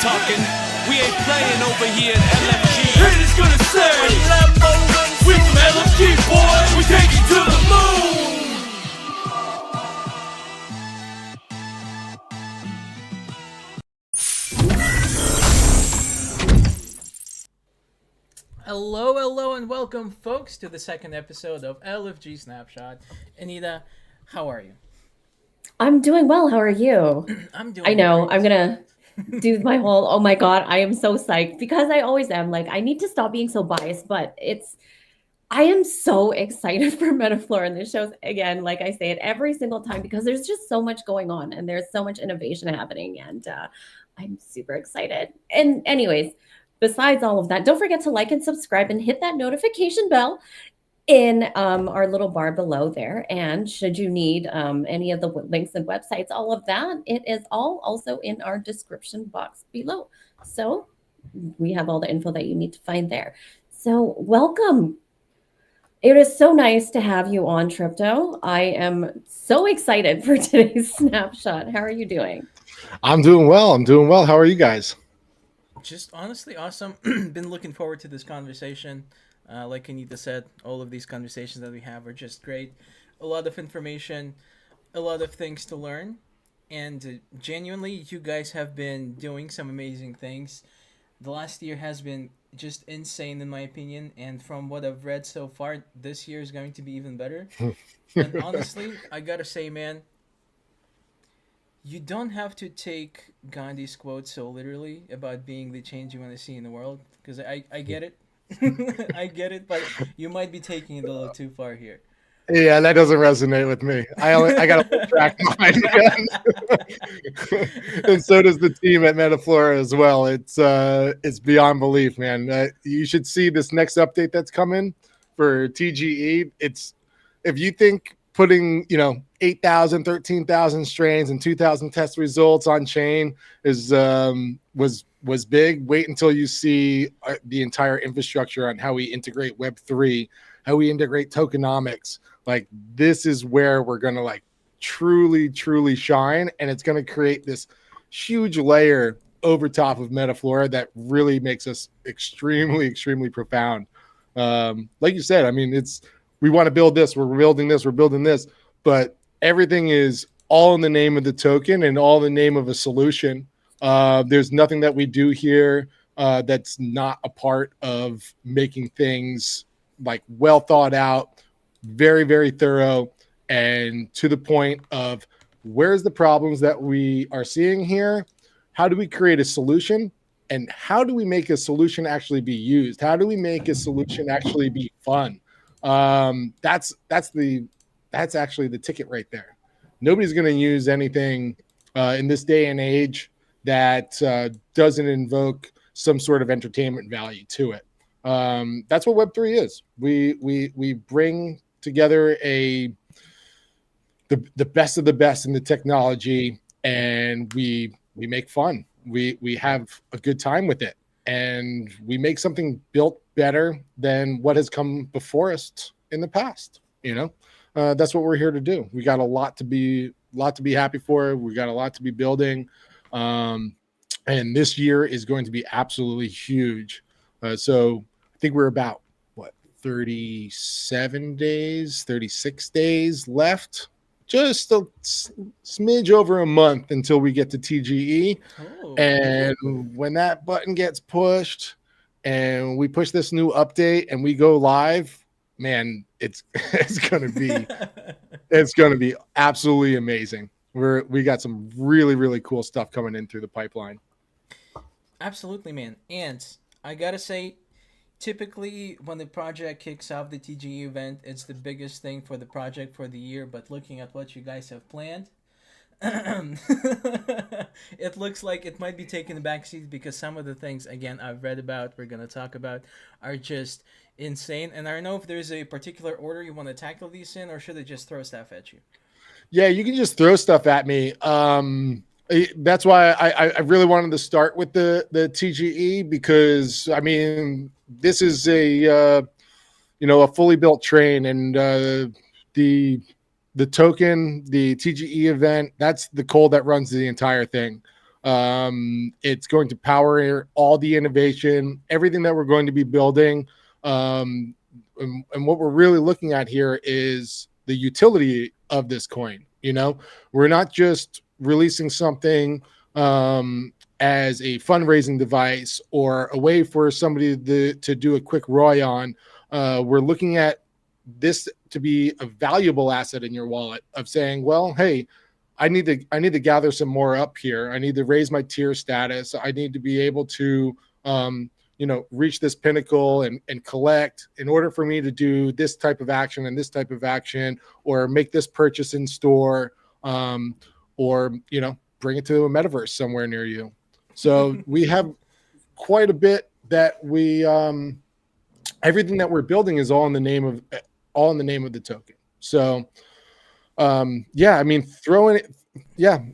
talking. We ain't playing over here at LFG. Haters gonna say, we from LFG, boy. We take you to the moon. Hello, and welcome, folks, to the second episode of LFG Snapshot. Anita, how are you? I'm doing well. How are you? I'm doing I know. great. I'm gonna do my whole, oh my God, I am so psyched because I always am. Like, I need to stop being so biased, but I am so excited for MetaFlora and this shows again, like I say it every single time because there's just so much going on and there's so much innovation happening, and I'm super excited. And anyways, besides all of that, don't forget to like and subscribe and hit that notification bell in our little bar below there. And should you need any of the links and websites, all of that, it is all also in our description box below. So we have all the info that you need to find there. So welcome. It is so nice to have you on, Tripto. I am so excited for today's snapshot. How are you doing? I'm doing well. How are you guys? Just honestly awesome. Been looking forward to this conversation. Like Anita said, all of these conversations that we have are just great. A lot of information, a lot of things to learn. And genuinely, you guys have been doing some amazing things. The last year has been just insane, in my opinion. And from what I've read so far, this year is going to be even better. And honestly, I gotta say, man, you don't have to take Gandhi's quote so literally about being the change you want to see in the world. Because I get it. I get it, but you might be taking it a little too far here. Yeah, that doesn't resonate with me. I got to track mine again. And so does the team at MetaFlora as well. It's beyond belief, man. You should see this next update that's coming for TGE. It's if you think putting 8,000, 13,000 strains and 2,000 test results on chain was big. Wait until you see the entire infrastructure on how we integrate Web3, how we integrate tokenomics. Like, this is where we're going to truly shine. And it's going to create this huge layer over top of MetaFlora that really makes us extremely profound. Like you said, I mean, we want to build this, we're building this, but everything is all in the name of the token and all in the name of a solution. There's nothing that we do here that's not a part of making things well thought out, very thorough, and to the point of where's the problems that we are seeing here? How do we create a solution? And how do we make a solution actually be used? How do we make a solution actually be fun? That's actually the ticket right there. Nobody's going to use anything in this day and age that doesn't invoke some sort of entertainment value to it. That's what Web3 is. We bring together the best of the best in the technology, and we make fun. We have a good time with it, and we make something built better than what has come before us in the past. That's what we're here to do. We got a lot to be happy for. We got a lot to be building. And this year is going to be absolutely huge. So I think we're about 36 days left. Just a smidge over a month until we get to TGE. Oh. And when that button gets pushed and we push this new update and we go live, man, it's gonna be absolutely amazing. We got some really cool stuff coming in through the pipeline. Absolutely, man. And I gotta say, typically when the project kicks off the TGE event, it's the biggest thing for the project for the year. But looking at what you guys have planned, it looks like it might be taking the backseat because some of the things, again, I've read about, we're going to talk about, are just insane. And I don't know if there's a particular order you want to tackle these in, or should I just throw stuff at you? Yeah, you can just throw stuff at me. That's why I really wanted to start with the TGE, because I mean, this is a fully built train, and the token, the TGE event, that's the coal that runs the entire thing. It's going to power all the innovation, everything that we're going to be building. And what we're really looking at here is the utility of this coin. You know, we're not just releasing something as a fundraising device or a way for somebody to do a quick ROI on. We're looking at this to be a valuable asset in your wallet of saying, well, hey, I need to gather some more up here. I need to raise my tier status. I need to be able to reach this pinnacle and collect in order for me to do this type of action and this type of action, or make this purchase in store, or bring it to a metaverse somewhere near you. So we have quite a bit that we everything that we're building is all in the name of the token. So I mean,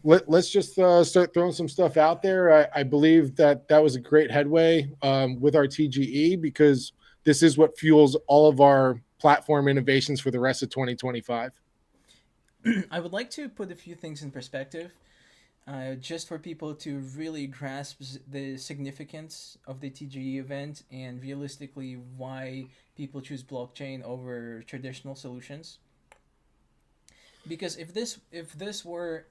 let's just start throwing some stuff out there. I believe that was a great headway with our TGE, because this is what fuels all of our platform innovations for the rest of 2025. I would like to put a few things in perspective, just for people to really grasp the significance of the TGE event and realistically why people choose blockchain over traditional solutions. Because if this were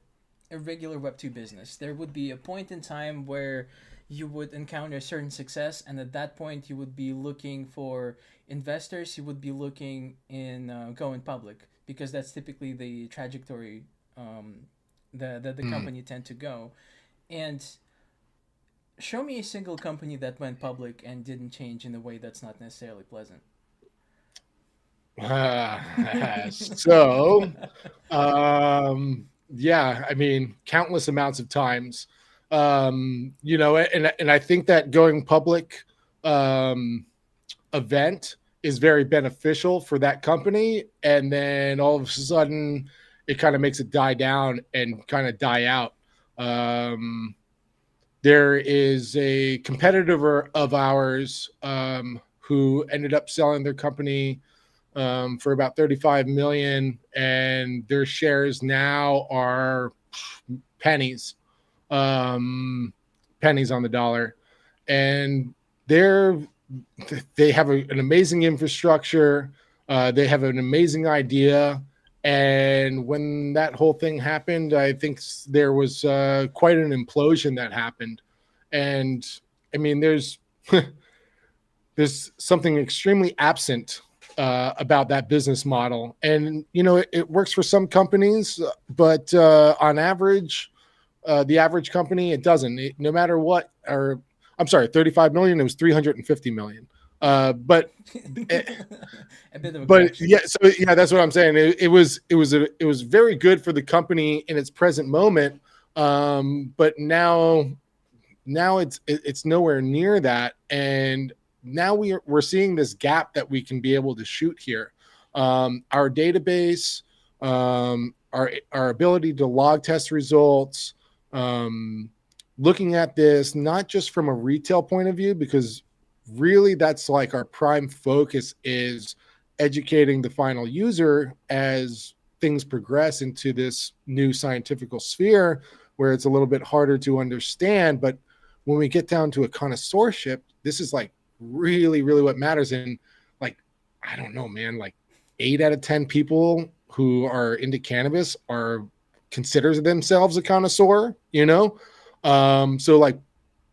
a regular Web2 business, there would be a point in time where you would encounter certain success, and at that point you would be looking for investors. You would be looking in going public, because that's typically the trajectory that the company tend to go. And show me a single company that went public and didn't change in a way that's not necessarily pleasant. I mean, countless amounts of times, and I think that going public event is very beneficial for that company, and then all of a sudden it kind of makes it die down and kind of die out. There is a competitor of ours who ended up selling their company for about 35 million, and their shares now are pennies on the dollar. And they have an amazing infrastructure. They have an amazing idea. And when that whole thing happened, I think there was quite an implosion that happened. And I mean, there's something extremely absent about that business model. And, it works for some companies, but on average, the average company, it doesn't. No matter what, or I'm sorry, 35 million, it was 350 million. But a bit of a but correction. That's what I'm saying. It was very good for the company in its present moment. But now it's nowhere near that. And now we're seeing this gap that we can be able to shoot here. Our database, our ability to log test results, looking at this not just from a retail point of view, because really that's like our prime focus is educating the final user as things progress into this new scientific sphere where it's a little bit harder to understand. But when we get down to a connoisseurship, this is like really, really what matters. And like, I don't know, man, like 8 out of 10 people who are into cannabis considers themselves a connoisseur, So like,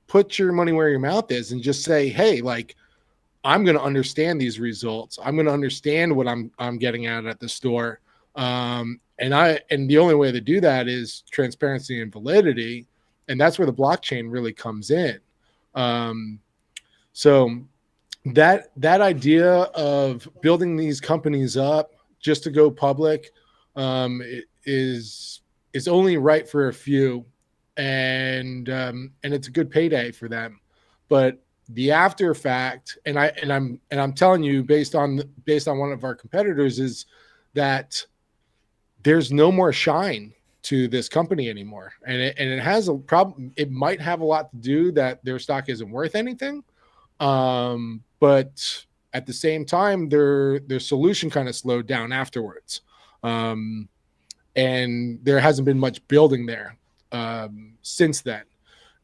put your money where your mouth is and just say, hey, like, I'm going to understand these results. I'm going to understand what I'm getting at the store. And the only way to do that is transparency and validity. And that's where the blockchain really comes in. So that idea of building these companies up just to go public is only right for a few, and it's a good payday for them. But the after fact, and I'm telling you, based on one of our competitors, is that there's no more shine to this company anymore, and it has a problem. It might have a lot to do that their stock isn't worth anything, but at the same time, their solution kind of slowed down afterwards, and there hasn't been much building there since then.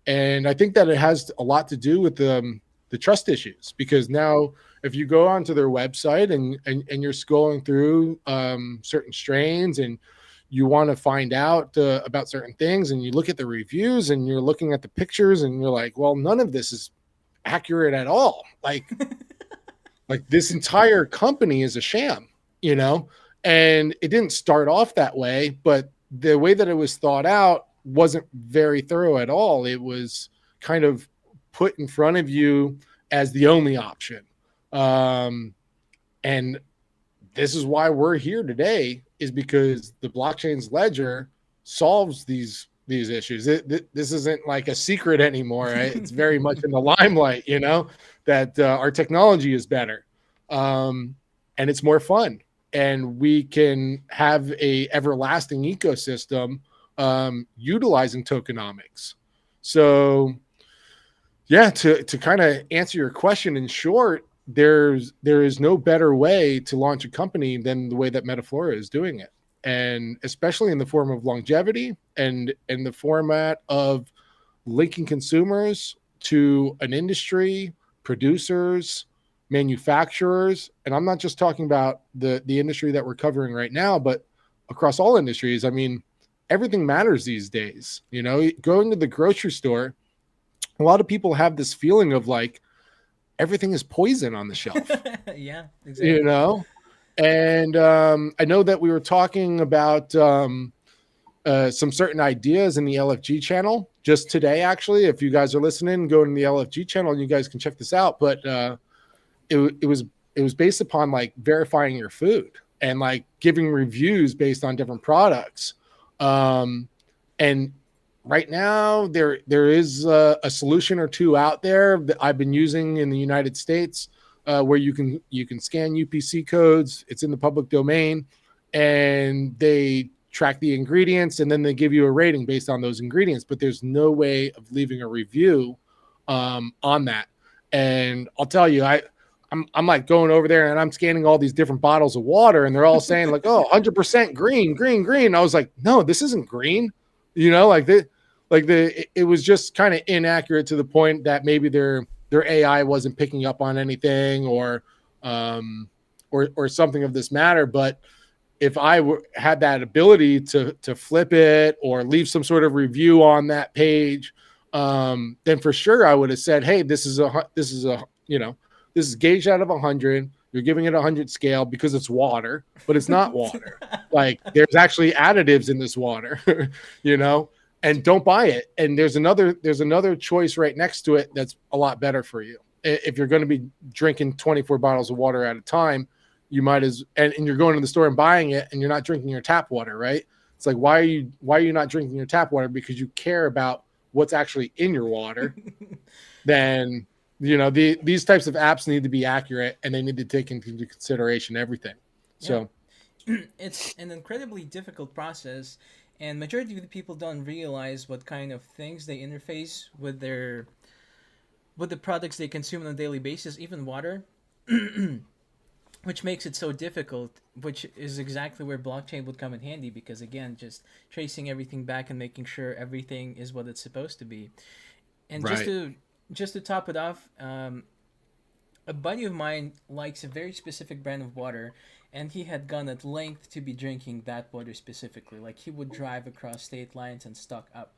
And I think that it has a lot to do with the trust issues, because now if you go onto their website and you're scrolling through certain strains and you want to find out about certain things, and you look at the reviews and you're looking at the pictures and you're like, well, none of this is accurate at all. Like this entire company is a sham, you know? And it didn't start off that way, but the way that it was thought out wasn't very thorough at all. It was kind of put in front of you as the only option. And this is why we're here today, is because the blockchain's ledger solves these issues. This isn't like a secret anymore. Right? It's very much in the limelight, you know, that our technology is better, and it's more fun, and we can have a everlasting ecosystem utilizing tokenomics. So yeah, to kind of answer your question in short, there is no better way to launch a company than the way that MetaFlora is doing it, and especially in the form of longevity and in the format of linking consumers to an industry, producers, manufacturers. And I'm not just talking about the industry that we're covering right now, but across all industries. I mean, everything matters these days. You know, going to the grocery store, a lot of people have this feeling of like everything is poison on the shelf. Yeah, exactly. You know, and I know that we were talking about some certain ideas in the LFG channel just today. Actually, if you guys are listening, go to the LFG channel and you guys can check this out. But it was based upon like verifying your food and like giving reviews based on different products. And right now there is a solution or two out there that I've been using in the United States, where you can scan UPC codes. It's in the public domain, and they track the ingredients and then they give you a rating based on those ingredients. But there's no way of leaving a review on that. And I'll tell you, I'm like going over there and I'm scanning all these different bottles of water, and they're all saying like, oh, 100% green, green, green. I was like, no, this isn't green. You know, it was just kind of inaccurate to the point that maybe their AI wasn't picking up on anything or something of this matter. But if I had that ability to flip it or leave some sort of review on that page, then for sure I would have said, hey, this is gauged out of 100. You're giving it 100 scale because it's water, but it's not water. Like there's actually additives in this water, you know, and don't buy it. And there's another choice right next to it that's a lot better for you. If you're going to be drinking 24 bottles of water at a time, you might and you're going to the store and buying it and you're not drinking your tap water, right? It's like, why are you not drinking your tap water? Because you care about what's actually in your water. Then, you know, these types of apps need to be accurate and they need to take into consideration everything. Yeah. So it's an incredibly difficult process, and majority of the people don't realize what kind of things they interface with the products they consume on a daily basis, even water, which makes it so difficult, which is exactly where blockchain would come in handy, because again, just tracing everything back and making sure everything is what it's supposed to be. And right. just to top it off, a buddy of mine likes a very specific brand of water, and he had gone at length to be drinking that water specifically. Like he would drive across state lines and stock up.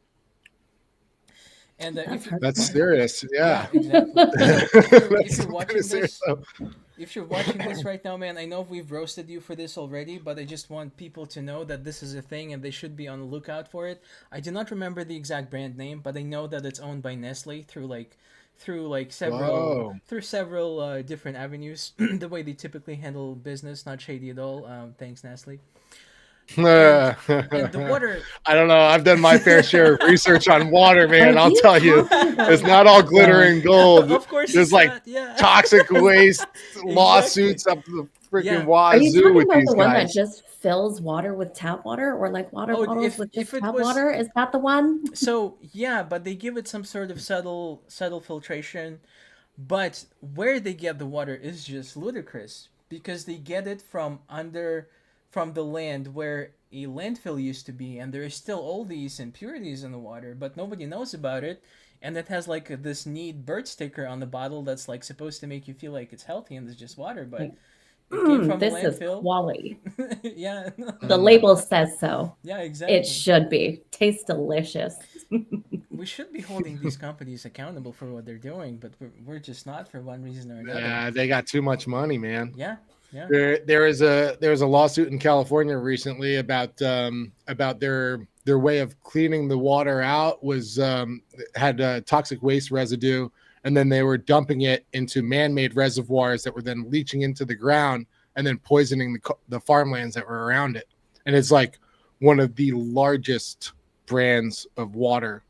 And that's serious, yeah. Exactly. If you're watching this, if you're watching this right now, man, I know we've roasted you for this already, but I just want people to know that this is a thing and they should be on the lookout for it. I do not remember the exact brand name, but I know that it's owned by Nestle through several different avenues. The way they typically handle business, not shady at all. Thanks, Nestle. And the water. I don't know. I've done my fair share of research on water, man. I'll tell you, it's not all glitter and gold. Of course, there's like toxic waste lawsuits up the freaking wazoo with these the one guys. that just fills water with tap water, or like water bottles with just tap water? Is that the one? So yeah, but they give it some sort of subtle filtration. But where they get the water is just ludicrous, because they get it from the land where a landfill used to be, and there is still all these impurities in the water, but nobody knows about it. and it has like this neat bird sticker on the bottle that's like supposed to make you feel like it's healthy and it's just water, but Like, it came from a this is landfill. quality. Yeah. The label says so. Yeah, It exactly. should be. Tastes delicious. We should be holding these companies accountable for what they're doing, but we're just not for one reason or another. Yeah, they got too much money, man. Yeah, yeah. There was a lawsuit in California recently about their way of cleaning the water out was had toxic waste residue, and then they were dumping it into man-made reservoirs that were then leaching into the ground and then poisoning the farmlands that were around it. And it's like one of the largest brands of water,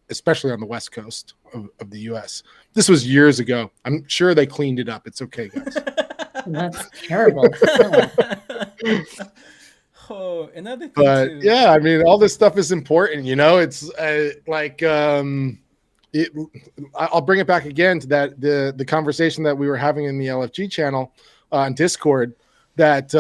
especially on the west coast of the U.S. This was years ago. I'm sure they cleaned it up. It's okay, guys. That's terrible. Oh, another thing But too. yeah, I mean, all this stuff is important. It's I'll bring it back again to that the conversation that we were having in the LFG channel on Discord. That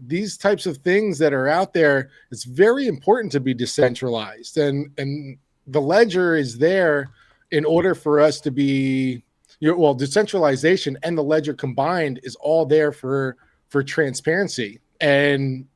these types of things that are out there, it's very important to be decentralized, and the ledger is there in order for us to be, decentralization and the ledger combined is all there for transparency. And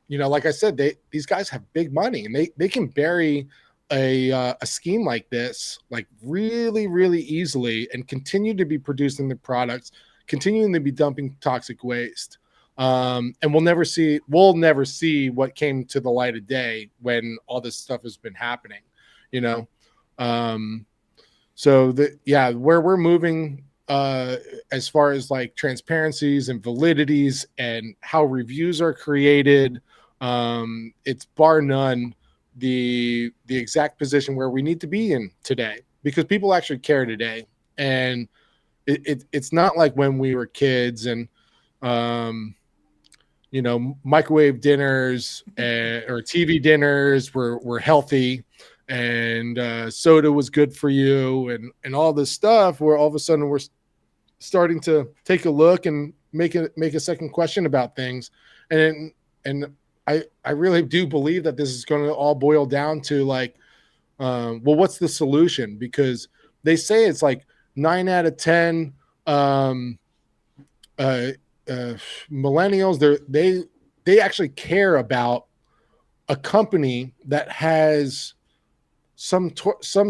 like I said, these guys have big money, and they can bury a scheme like this like really, really easily and continue to be producing the products, continuing to be dumping toxic waste. And we'll never see what came to the light of day when all this stuff has been happening, so where we're moving as far as like transparencies and validities and how reviews are created, it's bar none the exact position where we need to be in today, because people actually care today. And it's not like when we were kids and microwave dinners or TV dinners were healthy, and soda was good for you, and all this stuff, where all of a sudden we're starting to take a look and make a second question about things. And I really do believe that this is going to all boil down to like, what's the solution? Because they say it's like 9 out of 10 millennials, they actually care about a company that has some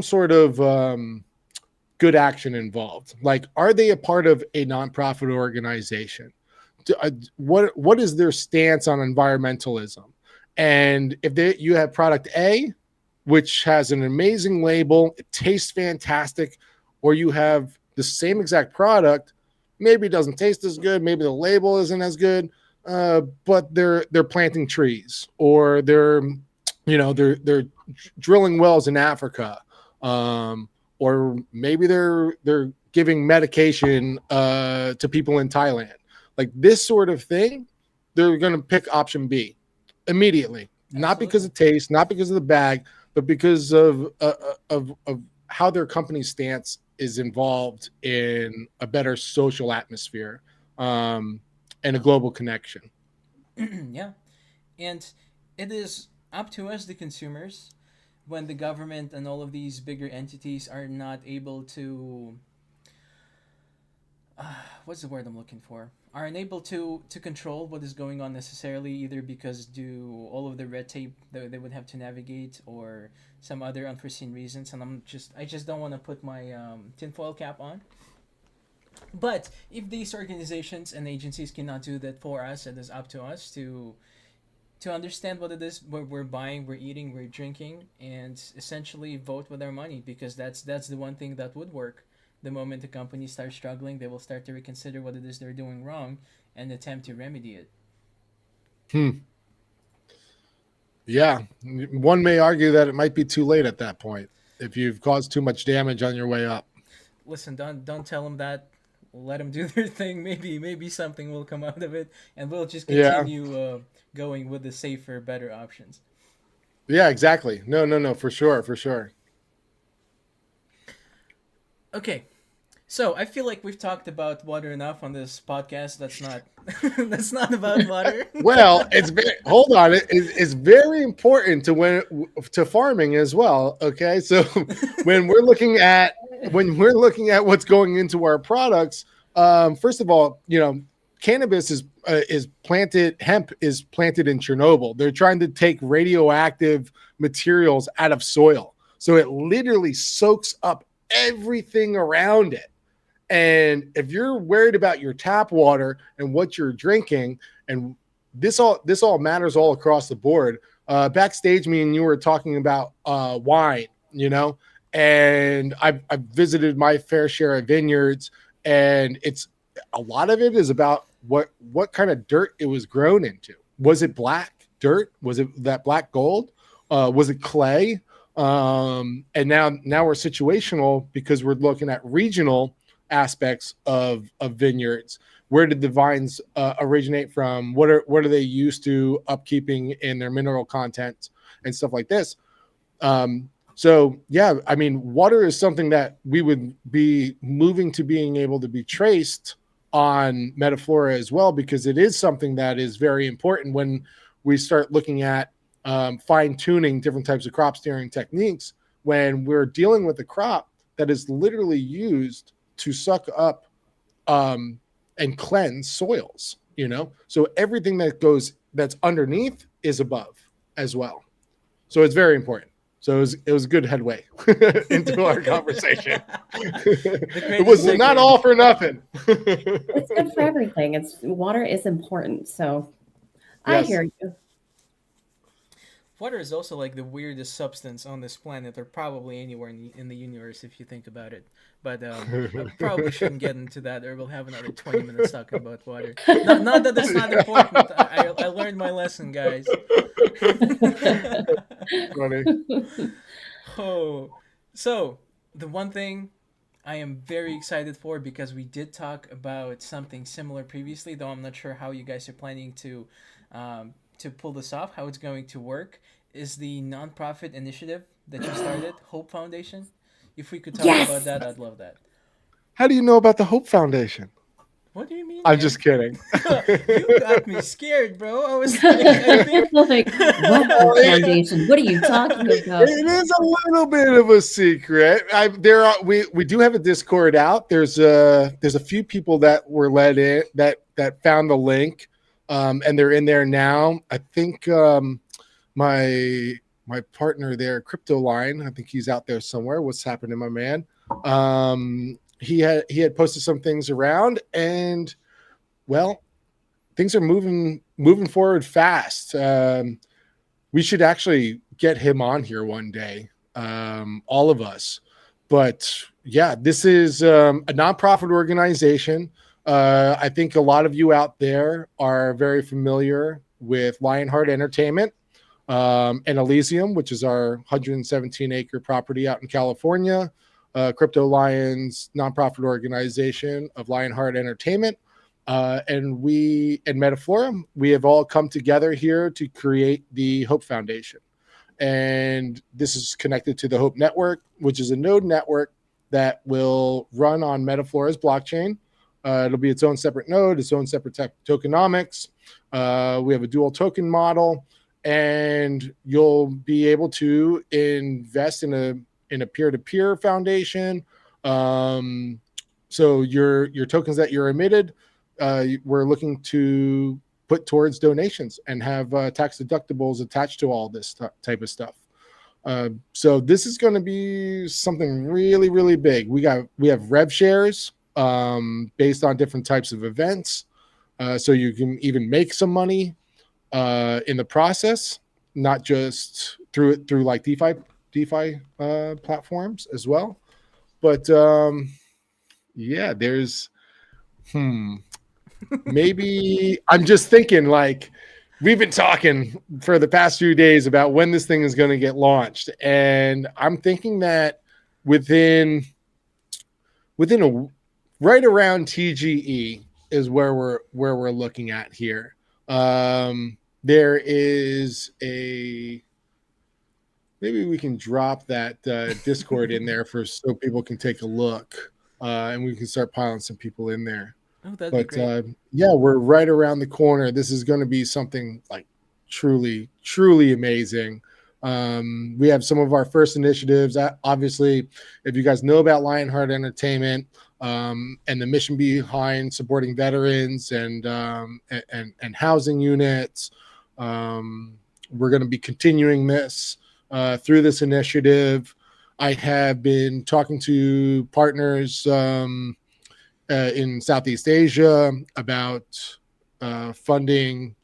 sort of good action involved. Like, are they a part of a nonprofit organization? What is their stance on environmentalism? And if you have product A, which has an amazing label, it tastes fantastic, or you have the same exact product, maybe it doesn't taste as good, maybe the label isn't as good, but they're planting trees, or they're drilling wells in Africa, or maybe they're giving medication to people in Thailand. Like this sort of thing, they're going to pick option B immediately. Absolutely. Not because of taste, not because of the bag, but because of how their company's stance is involved in a better social atmosphere, and a global connection. Yeah. And it is up to us, the consumers, when the government and all of these bigger entities are not able to what's the word I'm looking for? Are unable to control what is going on necessarily, either because due all of the red tape that they would have to navigate, or some other unforeseen reasons. And I just don't want to put my tinfoil cap on. But if these organizations and agencies cannot do that for us, it is up to us to understand what it is we're buying, we're eating, we're drinking, and essentially vote with our money, because that's the one thing that would work. The moment the companies start struggling, they will start to reconsider what it is they're doing wrong and attempt to remedy it. Yeah. One may argue that it might be too late at that point if you've caused too much damage on your way up. Listen, don't tell them that. Let them do their thing. Maybe something will come out of it, and we'll just continue going with the safer, better options. Yeah, exactly. No, for sure. Okay, So I feel like we've talked about water enough on this podcast. That's not that's not about water. Well, it's very, hold on. It's very important to farming as well. Okay, so when we're looking at what's going into our products, first of all, cannabis is planted. Hemp is planted in Chernobyl. They're trying to take radioactive materials out of soil, so it literally soaks up everything around it. And if you're worried about your tap water and what you're drinking, and this all matters all across the board. Backstage, me and you were talking about wine, and I've visited my fair share of vineyards, and it's a lot of it is about what kind of dirt it was grown into. Was it black dirt? Was it that black gold? Was it clay? And now we're situational because we're looking at regional aspects of vineyards. Where did the vines originate from? What are they used to upkeeping in their mineral content and stuff like this? So yeah, I mean, water is something that we would be moving to being able to be traced on MetaFlora as well, because it is something that is very important when we start looking at fine tuning different types of crop steering techniques. When we're dealing with a crop that is literally used to suck up and cleanse soils, so everything that's underneath is above as well. So it's very important. So it was good headway into our conversation. It was not all for nothing. It's good for everything. Water is important. So I Yes. hear you. Water is also like the weirdest substance on this planet, or probably anywhere in the universe if you think about it. But I probably shouldn't get into that, or we'll have another 20 minutes talking about water. Not that that's not important. I learned my lesson, guys. Funny. Oh, so the one thing I am very excited for, because we did talk about something similar previously, though I'm not sure how you guys are planning to pull this off, how it's going to work, is the nonprofit initiative that you started, Hope Foundation. If we could talk Yes! about that, I'd love that. How do you know about the Hope Foundation? What do you mean? I'm man? just kidding. You got me scared, bro. I was like, I think Like, what foundation? What are you talking about? It is a little bit of a secret. We do have a Discord out. There's a few people that were let in that found the link, and they're in there now. I think my partner there, Crypto Line, I think he's out there somewhere. What's happening, my man? He had posted some things around, and well, things are moving forward fast. We should actually get him on here one day, all of us. But yeah, this is a nonprofit organization. I think a lot of you out there are very familiar with Lionheart Entertainment and Elysium, which is our 117-acre property out in California. Crypto Lions nonprofit organization of Lionheart Entertainment. And we and MetaFlora, we have all come together here to create the Hope Foundation. And this is connected to the Hope Network, which is a node network that will run on MetaFlora's blockchain. It'll be its own separate node, its own separate tokenomics. We have a dual token model, and you'll be able to invest in a peer-to-peer foundation. So your tokens that you're emitted, we're looking to put towards donations and have tax deductibles attached to all this type of stuff. So this is going to be something really, really big. We have rev shares based on different types of events, so you can even make some money in the process, not just through like DeFi platforms as well. But yeah, there's maybe I'm just thinking, like, we've been talking for the past few days about when this thing is going to get launched, and I'm thinking that within a right around TGE is where we're looking at here. There is maybe we can drop that Discord in there so people can take a look. and we can start piling some people in there. Oh, that'd be But great. yeah, we're right around the corner. This is going to be something like truly, truly amazing. We have some of our first initiatives. Obviously, if you guys know about Lionheart Entertainment and the mission behind supporting veterans and housing units, we're going to be continuing this through this initiative. I have been talking to partners in Southeast Asia about funding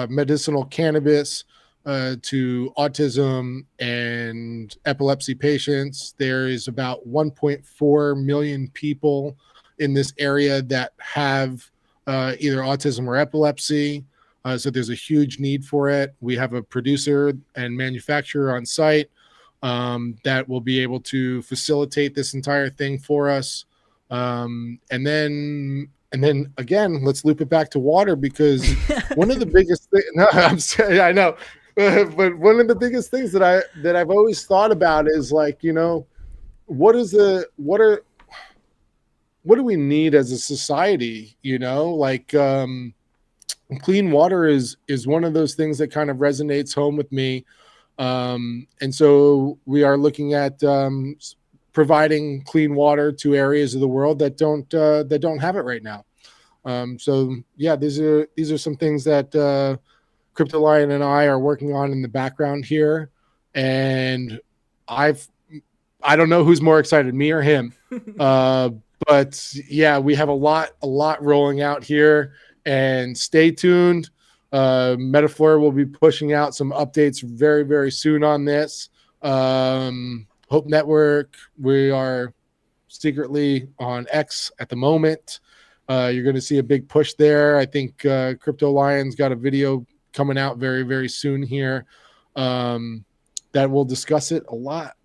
medicinal cannabis to autism and epilepsy patients. There is about 1.4 million people in this area that have either autism or epilepsy. So there's a huge need for it. We have a producer and manufacturer on site that will be able to facilitate this entire thing for us. And then again, let's loop it back to water, because one of the biggest things, no, I'm saying, I know, but one of the biggest things that I've always thought about is like, what do we need as a society? Like, clean water is one of those things that kind of resonates home with me. And so we are looking at providing clean water to areas of the world that don't have it right now. So yeah, these are some things that Crypto Lion and I are working on in the background here, and I don't know who's more excited, me or him. But yeah, we have a lot rolling out here, and stay tuned. MetaFlora will be pushing out some updates very, very soon on this. Hope Network, we are secretly on X at the moment. You're going to see a big push there. I think Crypto Lion's got a video coming out very, very soon here that will discuss it a lot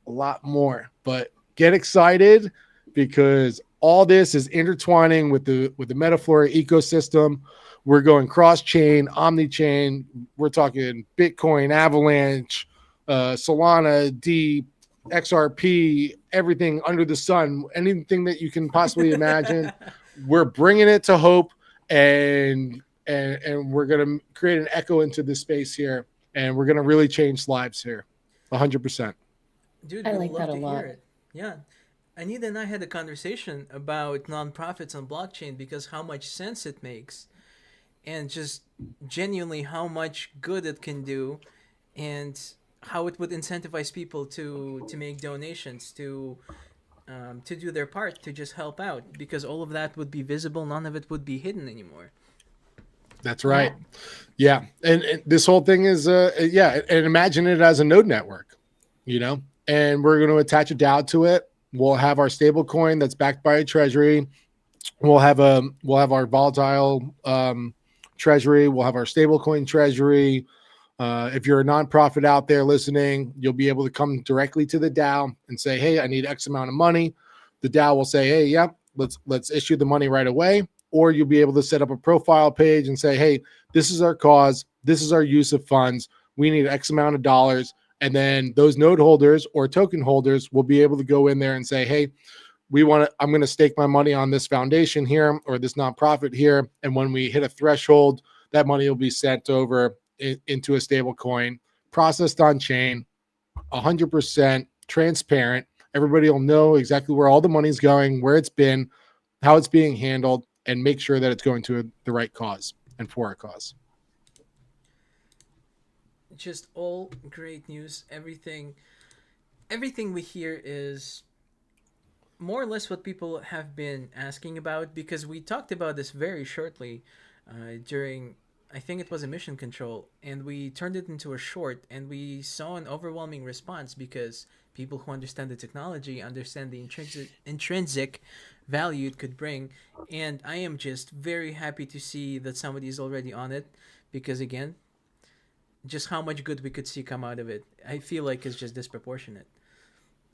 more. But get excited, because all this is intertwining with the MetaFlora ecosystem. We're going cross-chain, omni-chain. We're talking Bitcoin, Avalanche, Solana, Deep, XRP, everything under the sun, anything that you can possibly imagine. We're bringing it to Hope, and we're going to create an echo into this space here, and we're going to really change lives here, 100%. Dude, I we'd like love that a to lot. hear it. Yeah. Anita and I had a conversation about nonprofits on blockchain, because how much sense it makes, and just genuinely how much good it can do, and how it would incentivize people to make donations, to do their part, to just help out, because all of that would be visible. None of it would be hidden anymore. That's right. Yeah. And this whole thing is, and imagine it as a node network, and we're going to attach a DAO to it. We'll have our stable coin that's backed by a treasury. We'll have our volatile treasury. We'll have our stable coin treasury. If you're a nonprofit out there listening, you'll be able to come directly to the DAO and say, hey, I need X amount of money. The DAO will say, hey, yep, let's issue the money right away. Or you'll be able to set up a profile page and say, hey, this is our cause. This is our use of funds. We need X amount of dollars. And then those node holders or token holders will be able to go in there and say, hey, I'm going to stake my money on this foundation here or this nonprofit here. And when we hit a threshold, that money will be sent over into a stable coin, processed on chain, 100% transparent. Everybody will know exactly where all the money's going, where it's been, how it's being handled, and make sure that it's going to the right cause and for a cause. Just all great news. Everything we hear is more or less what people have been asking about, because we talked about this very shortly during, I think it was a mission control, and we turned it into a short, and we saw an overwhelming response, because people who understand the technology understand the intrinsic value it could bring. And I am just very happy to see that somebody is already on it, because again, just how much good we could see come out of it, I feel like it's just disproportionate.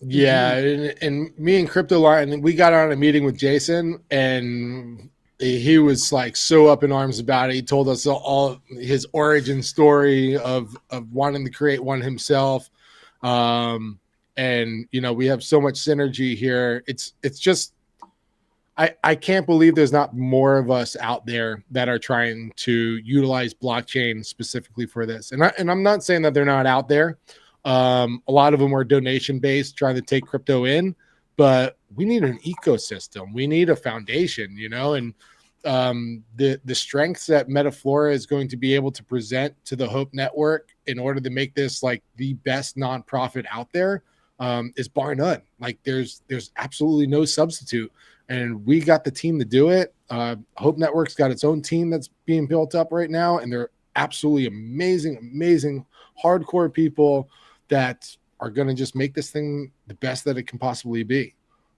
Yeah, and me and Crypto Lion, we got on a meeting with Jason, and he was like so up in arms about it. He told us all his origin story of wanting to create one himself. And and we have so much synergy here. It's just I can't believe there's not more of us out there that are trying to utilize blockchain specifically for this. And I'm not saying that they're not out there. A lot of them are donation based, trying to take crypto in, but we need an ecosystem. We need a foundation, and the strengths that MetaFlora is going to be able to present to the Hope Network in order to make this like the best nonprofit out there is bar none. Like there's absolutely no substitute. And we got the team to do it. Hope Network's got its own team that's being built up right now, and they're absolutely amazing, hardcore people that are going to just make this thing the best that it can possibly be.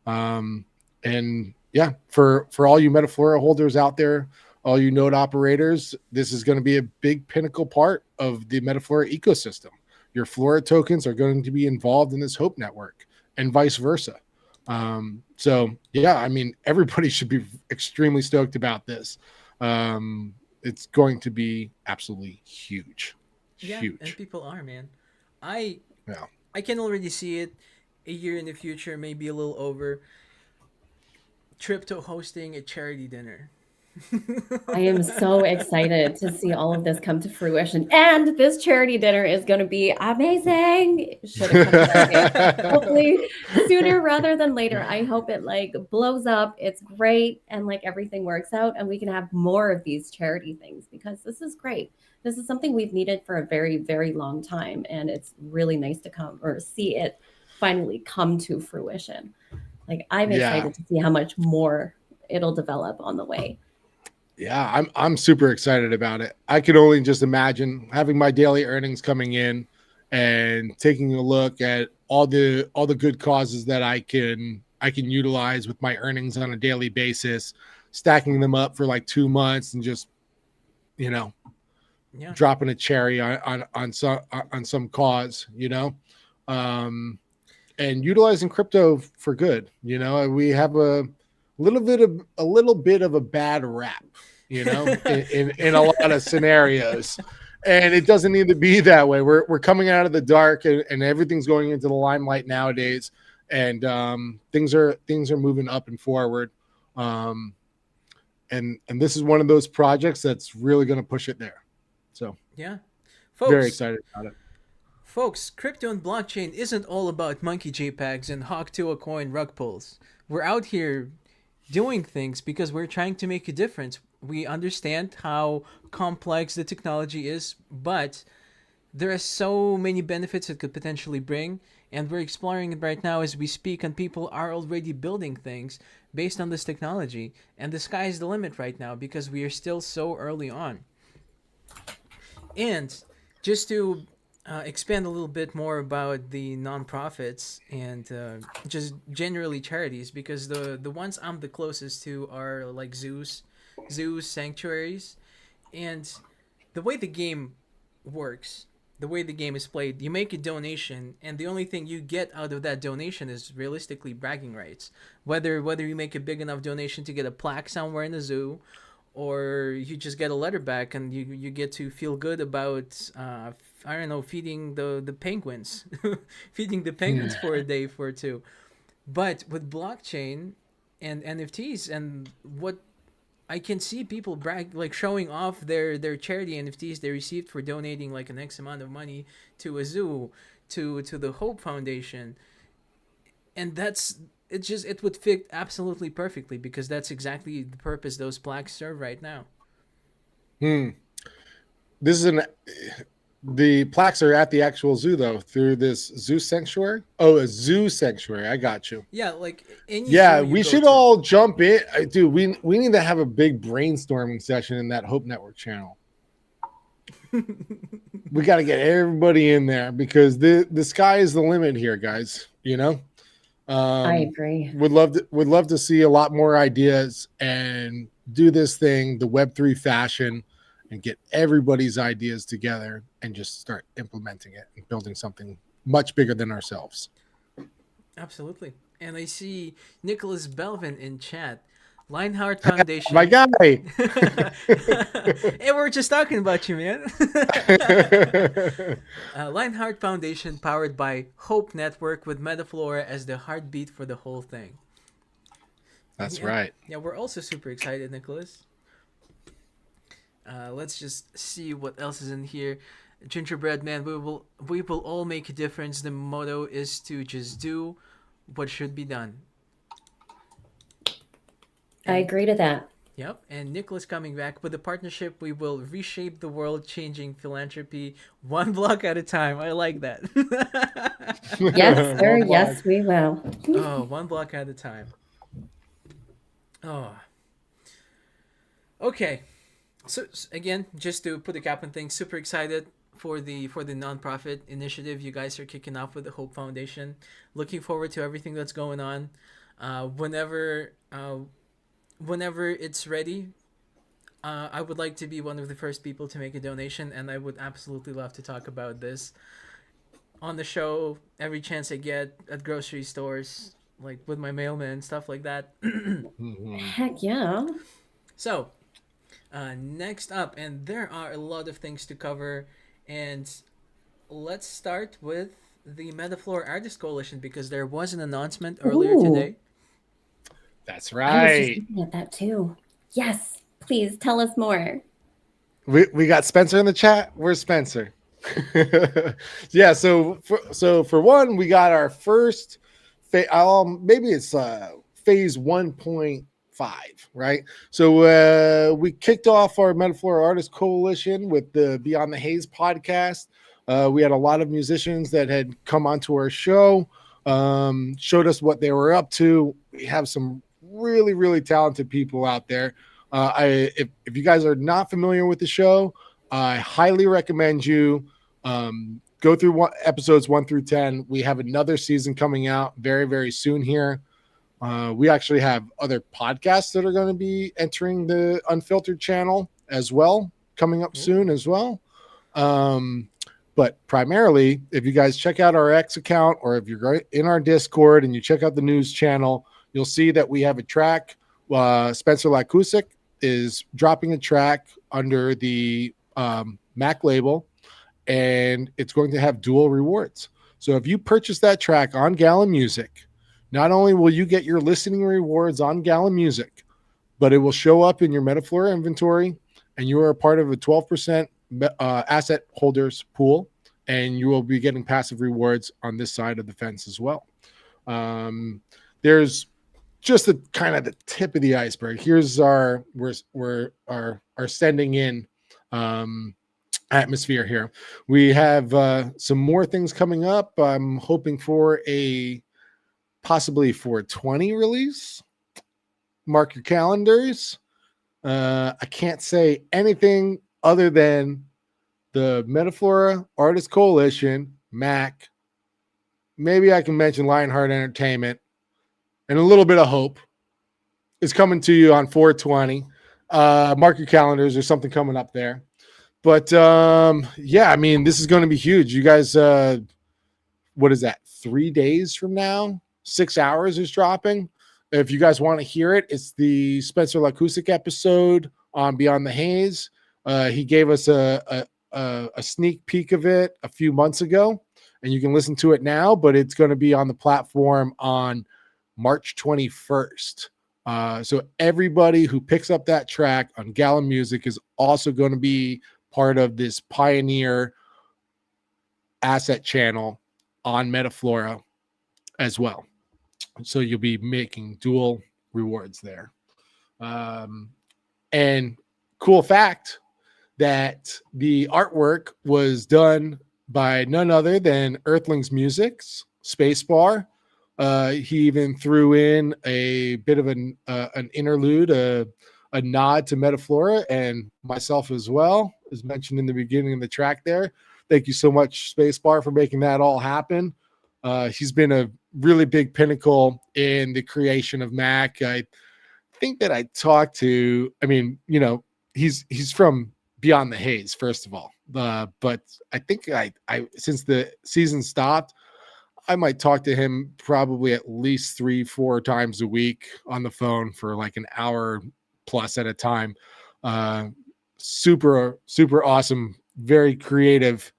And yeah, for all you MetaFlora holders out there, all you node operators, this is going to be a big pinnacle part of the MetaFlora ecosystem. Your Flora tokens are going to be involved in this Hope Network, and vice versa. So yeah, I mean, everybody should be extremely stoked about this. It's going to be absolutely huge. Huge. And people are, man. I can already see it a year in the future, maybe a little over. Crypto hosting a charity dinner. I am so excited to see all of this come to fruition. And this charity dinner is going to be amazing. Should have come earlier. Hopefully sooner rather than later. I hope it like blows up. It's great. And like everything works out and we can have more of these charity things because this is great. This is something we've needed for a very, very long time. And it's really nice to come or see it finally come to fruition. Like I'm excited to see how much more it'll develop on the way. Yeah, I'm super excited about it. I could only just imagine having my daily earnings coming in and taking a look at all the good causes that I can utilize with my earnings on a daily basis, stacking them up for like 2 months and just dropping a cherry on some cause, and utilizing crypto for good. We have a little bit of a bad rap, in a lot of scenarios, and it doesn't need to be that way. We're coming out of the dark, and everything's going into the limelight nowadays, and things are moving up and forward, and this is one of those projects that's really going to push it there. So yeah, folks, very excited about it. Folks, crypto and blockchain isn't all about monkey JPEGs and hawk to a coin rug pulls. We're out here doing things because we're trying to make a difference. We understand how complex the technology is, but there are so many benefits it could potentially bring, and we're exploring it right now as we speak, and people are already building things based on this technology, and the sky is the limit right now because we are still so early on. And just to expand a little bit more about the nonprofits and just generally charities, because the ones I'm the closest to are like zoos, sanctuaries, and the way the game works, the way the game is played, you make a donation, and the only thing you get out of that donation is realistically bragging rights. Whether you make a big enough donation to get a plaque somewhere in the zoo, or you just get a letter back and you get to feel good about feeding the penguins feeding the penguins for a day for two. But with blockchain and NFTs, and what I can see people brag, like showing off their charity NFTs they received for donating like an X amount of money to a zoo, to the Hope Foundation, and it would fit absolutely perfectly because that's exactly the purpose those plaques serve right now. This is the plaques are at the actual zoo though, through this zoo sanctuary. Oh, a zoo sanctuary. I got you. Yeah, like we should all jump in. Dude, we need to have a big brainstorming session in that Hope Network channel. We got to get everybody in there because the sky is the limit here, guys. I agree. Would love to see a lot more ideas and do this thing the Web3 fashion and get everybody's ideas together and just start implementing it and building something much bigger than ourselves. Absolutely. And I see Nicholas Belvin in chat. Lionheart Foundation. My guy. Hey, we're just talking about you, man. Lionheart Foundation, powered by Hope Network, with MetaFlora as the heartbeat for the whole thing. That's Yeah. right. Yeah, we're also super excited, Nicholas. Let's just see what else is in here. Gingerbread Man, we will all make a difference. The motto is to just do what should be done. I agree to that. Yep, and Nicholas coming back with the partnership. We will reshape the world, changing philanthropy one block at a time. I like that. Yes, sir. One Yes, we will. Oh, one block at a time. Oh. Okay. So again, just to put a cap on things, super excited for the nonprofit initiative you guys are kicking off with the Hope Foundation. Looking forward to everything that's going on. Whenever it's ready, I would like to be one of the first people to make a donation, and I would absolutely love to talk about this on the show every chance I get, at grocery stores, like with my mailman, stuff like that. Heck yeah. So, next up, and there are a lot of things to cover, and let's start with the MetaFlora Artist Coalition, because there was an announcement earlier Ooh. today. That's I was just right. looking at that too. Yes, please tell us more. We got Spencer in the chat. Where's Spencer? Yeah. So for one, we got our first maybe it's phase 1.5, right? So we kicked off our MetaFlora Artist Coalition with the Beyond the Haze podcast. We had a lot of musicians that had come onto our show, showed us what they were up to. We have some really, really talented people out there. If you guys are not familiar with the show, I highly recommend you go through episodes 1 through 10. We have another season coming out very, very soon here. We actually have other podcasts that are going to be entering the Unfiltered channel as well, coming up soon as well. But primarily, if you guys check out our X account, or if you're in our Discord and you check out the news channel, you'll see that we have a track. Spencer Lakusik is dropping a track under the Mac label, and it's going to have dual rewards. So if you purchase that track on Gallon Music, not only will you get your listening rewards on Gallon Music, but it will show up in your MetaFlora inventory, and you are a part of a 12% asset holders pool, and you will be getting passive rewards on this side of the fence as well. There's just the kind of the tip of the iceberg. Here's our sending in atmosphere here. We have some more things coming up. I'm hoping for a possibly 420 release. Mark your calendars. I can't say anything other than the MetaFlora Artist Coalition, MAC. Maybe I can mention Lionheart Entertainment, and a little bit of hope is coming to you on 420. Mark your calendars. There's something coming up there. But yeah, I mean, this is going to be huge. You guys, what is that? 3 days from now, 6 hours is dropping. If you guys want to hear it, it's the Spencer Lakusik episode on Beyond the Haze. He gave us a sneak peek of it a few months ago, and you can listen to it now, but it's going to be on the platform on March 21st. So everybody who picks up that track on Gallon Music is also going to be part of this pioneer asset channel on MetaFlora as well. So you'll be making dual rewards there. And cool fact that the artwork was done by none other than Earthlings Music's Spacebar. He even threw in a bit of an interlude, a nod to MetaFlora and myself as well, as mentioned in the beginning of the track there. Thank you so much, Spacebar, for making that all happen. He's been a really big pinnacle in the creation of Mac. I think that I talked to, I mean, you know, he's from Beyond the Haze, first of all. But I think I since the season stopped, I might talk to him probably at least 3-4 times a week on the phone for like an hour plus at a time. Super awesome, very creative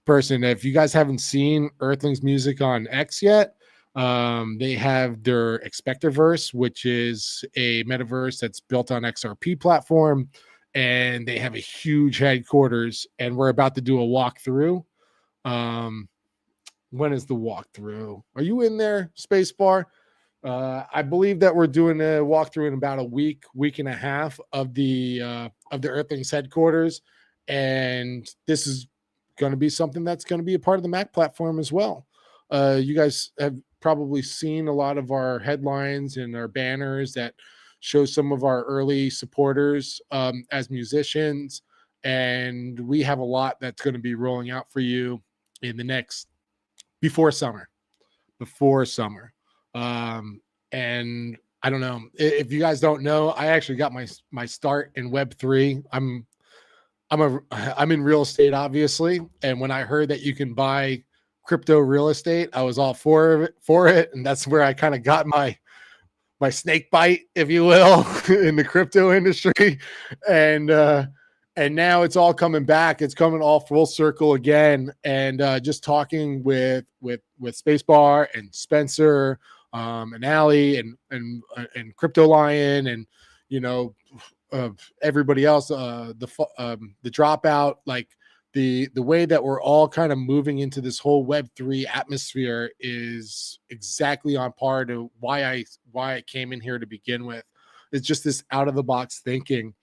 person. If you guys haven't seen Earthlings Music on X yet, they have their Expectorverse, which is a metaverse that's built on XRP platform, and they have a huge headquarters, and we're about to do a walkthrough. When is the walkthrough? Are you in there, Spacebar? I believe that we're doing a walkthrough in about a week and a half of the Earthlings headquarters, and this is going to be something that's going to be a part of the Mac platform as well. You guys have probably seen a lot of our headlines and our banners that show some of our early supporters as musicians, and we have a lot that's going to be rolling out for you in the next before summer. And I don't know if you guys don't know, I actually got my start in Web3. I'm in real estate, obviously, and when I heard that you can buy crypto real estate, I was all for it, and that's where I kind of got my snake bite, if you will, in the crypto industry. And now it's all coming back. It's coming all full circle again. And just talking with Spacebar and Spencer, and Ali and Crypto Lion, and everybody else, the dropout, like the way that we're all kind of moving into this whole Web3 atmosphere is exactly on par to why I came in here to begin with. It's just this out of the box thinking.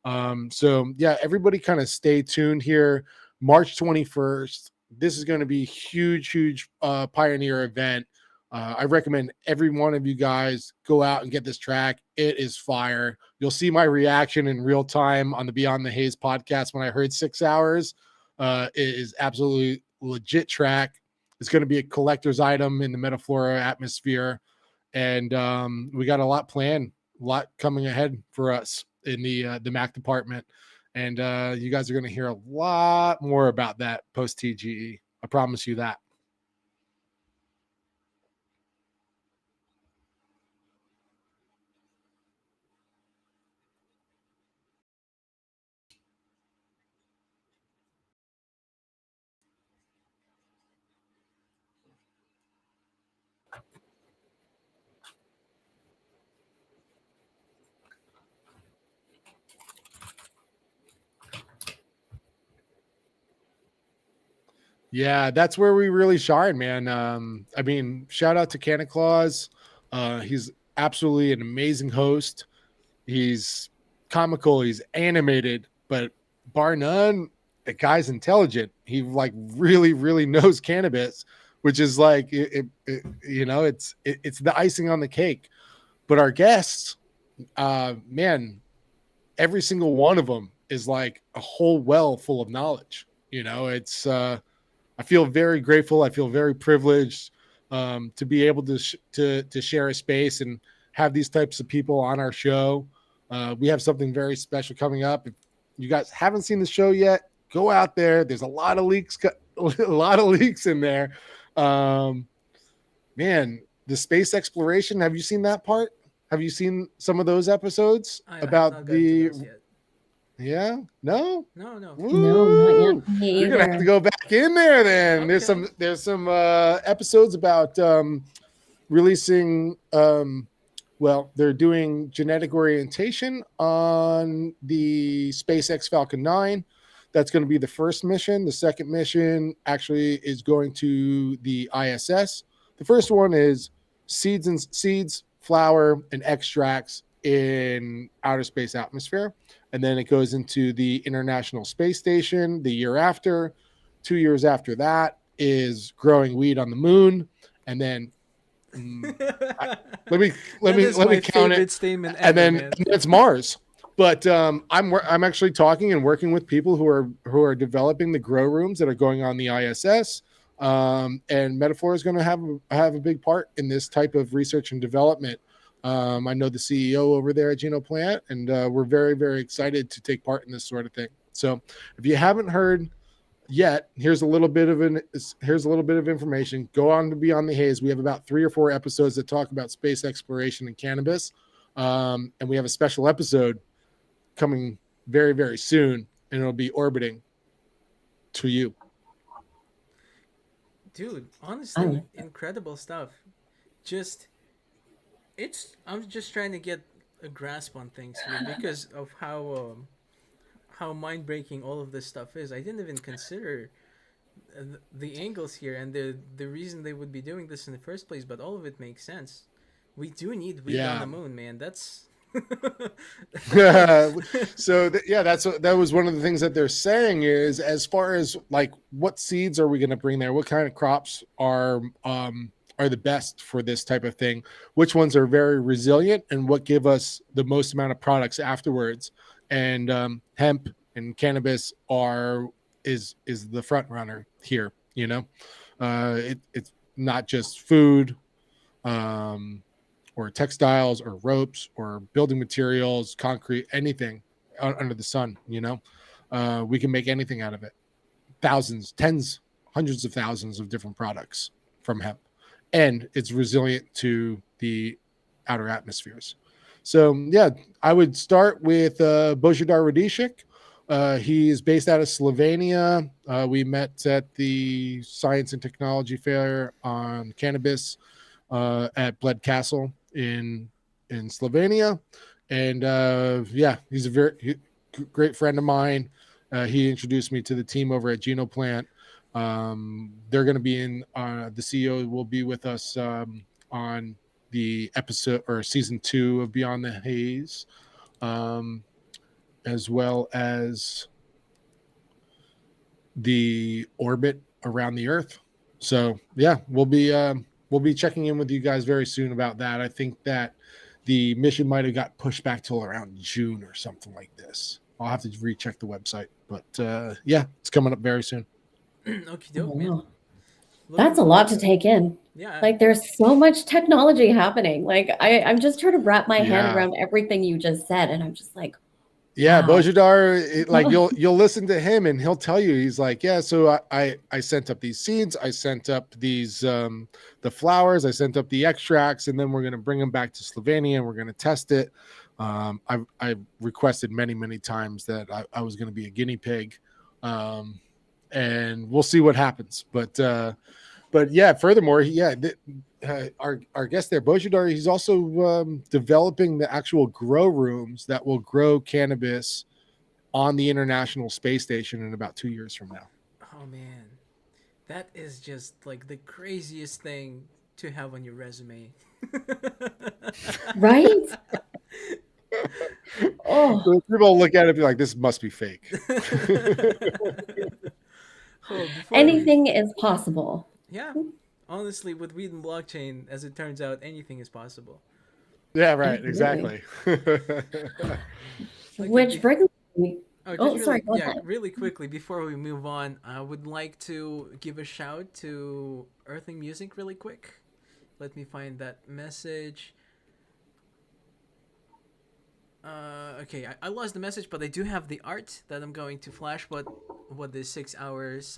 So yeah, everybody kind of stay tuned here. March 21st. This is going to be huge pioneer event. I recommend every one of you guys go out and get this track. It is fire. You'll see my reaction in real time on the Beyond the Haze podcast when I heard 6 hours. It is absolutely legit track. It's going to be a collector's item in the MetaFlora atmosphere. And we got a lot planned, a lot coming ahead for us in the Mac department. And you guys are going to hear a lot more about that post TGE. I promise you that. Yeah, that's where we really shine, man. I mean, shout out to Canna Claus. He's absolutely an amazing host. He's comical, he's animated, but bar none, the guy's intelligent. He like really knows cannabis, which is like it's the icing on the cake. But our guests, man, every single one of them is like a whole well full of knowledge. It's I feel very grateful. I feel very privileged to be able to share a space and have these types of people on our show. We have something very special coming up. If you guys haven't seen the show yet, go out there. There's a lot of leaks in there. Man, the space exploration. Have you seen that part? Have you seen some of those episodes about the? Yeah, no. No, not yet. You're gonna have to go back in there then. Okay. There's some episodes about releasing. Well, they're doing genetic orientation on the SpaceX Falcon 9. That's going to be the first mission. The second mission actually is going to the ISS. The first one is seeds, flower, and extracts in outer space atmosphere. And then it goes into the International Space Station the year after. 2 years after that is growing weed on the moon. And then let me count it. Statement and then it's Mars. But I'm actually talking and working with people who are developing the grow rooms that are going on the ISS. And MetaFlora is going to have a big part in this type of research and development. I know the CEO over there at Genoplant, and we're very, very excited to take part in this sort of thing. So if you haven't heard Yet here's a little bit of information. Go on to Beyond the Haze. We have about 3 or 4 episodes that talk about space exploration and cannabis, and we have a special episode coming very, very soon, and it'll be orbiting to you. Dude, honestly, incredible stuff. I'm just trying to get a grasp on things here because of how mind breaking all of this stuff is. I didn't even consider the angles here and the reason they would be doing this in the first place, but all of it makes sense. We do need weed on the moon, man. That's so that was one of the things that they're saying is, as far as like what seeds are we going to bring there, what kind of crops are the best for this type of thing, which ones are very resilient, and what give us the most amount of products afterwards. And hemp and cannabis is the front runner here. You know, it's not just food, or textiles or ropes or building materials, concrete, anything under the sun. You know, we can make anything out of it. Thousands, tens, hundreds of thousands of different products from hemp, and it's resilient to the outer atmospheres. So yeah, I would start with Božidar Radišek. He is based out of Slovenia. We met at the Science and Technology Fair on cannabis at Bled Castle in Slovenia, and he's a very great friend of mine. He introduced me to the team over at Genoplant. They're going to be in the CEO will be with us on the episode or season 2 of Beyond the Haze, as well as the orbit around the Earth. So yeah, we'll be checking in with you guys very soon about that. I think that the mission might have got pushed back till around June or something like this. I'll have to recheck the website, but yeah, it's coming up very soon. Okie doke, man. That's a lot to take in. Yeah. Like there's so much technology happening. Like I'm just trying to wrap my head around everything you just said. And I'm just like, yeah, wow. Božidar, like you'll listen to him and he'll tell you, he's like, yeah, so I sent up these seeds, I sent up these the flowers, I sent up the extracts, and then we're gonna bring them back to Slovenia and we're gonna test it. I've requested many times that I was gonna be a guinea pig. And we'll see what happens. But yeah, furthermore, our guest there, Božidar, he's also developing the actual grow rooms that will grow cannabis on the International Space Station in about 2 years from now. Oh man, that is just like the craziest thing to have on your resume. Right? Oh, so people look at it and be like, this must be fake. Anything is possible. Yeah, honestly, with weed and blockchain, as it turns out, anything is possible. Yeah, right. Exactly. Which brings me. Sorry. Really quickly before we move on, I would like to give a shout to Earthling Music really quick. Let me find that message. Okay, I lost the message, but I do have the art that I'm going to flash. What the 6 hours?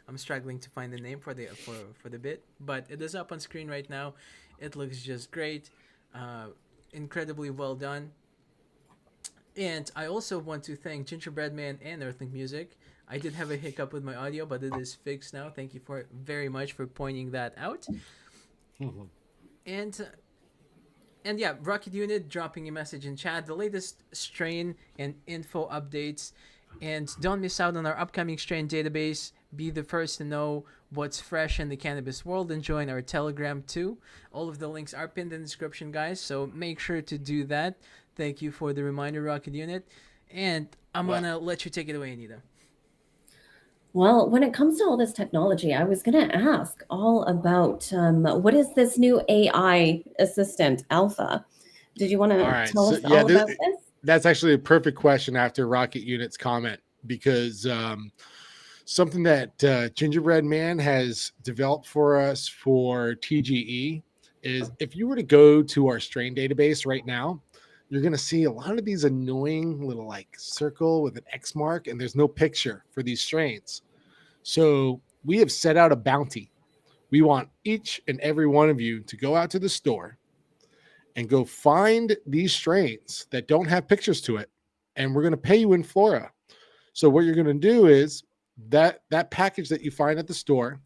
I'm struggling to find the name for the bit, but it is up on screen right now. It looks just great, incredibly well done. And I also want to thank Gingerbread Man and Earthling Music. I did have a hiccup with my audio, but it is fixed now. Thank you very much for pointing that out. Mm-hmm. And yeah, Rocket Unit dropping a message in chat. The latest strain and info updates. And don't miss out on our upcoming strain database. Be the first to know what's fresh in the cannabis world and join our Telegram too. All of the links are pinned in the description, guys. So make sure to do that. Thank you for the reminder, Rocket Unit. And I'm going to let you take it away, Anita. Well, when it comes to all this technology, I was going to ask all about what is this new AI assistant, Alpha? Did you want to tell us all about this? That's actually a perfect question after Rocket Unit's comment, because something that Gingerbread Man has developed for us for TGE is, if you were to go to our strain database right now, you're going to see a lot of these annoying little like circle with an X mark, and there's no picture for these strains. So we have set out a bounty. We want each and every one of you to go out to the store and go find these strains that don't have pictures to it. And we're going to pay you in Flora. So what you're going to do is that package that you find at the store,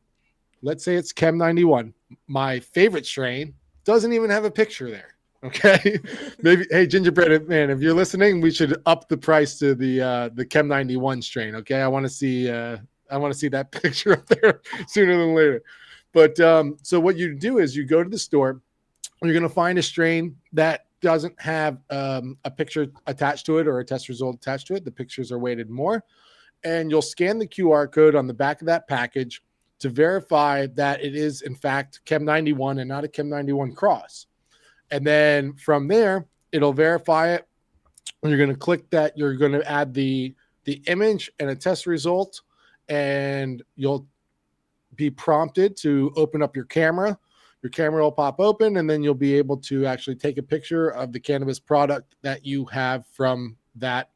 let's say it's Chem 91, my favorite strain, doesn't even have a picture there. Okay. Maybe, hey, Gingerbread Man, if you're listening, we should up the price to the Chem 91 strain. Okay. I want to see that picture up there sooner than later. But so what you do is you go to the store, you're going to find a strain that doesn't have a picture attached to it or a test result attached to it. The pictures are weighted more. And you'll scan the QR code on the back of that package to verify that it is, in fact, Chem 91 and not a Chem 91 cross. And then from there, it'll verify it. You're going to click that. You're going to add the image and a test result, and you'll be prompted to open up your camera. Your camera will pop open, and then you'll be able to actually take a picture of the cannabis product that you have from that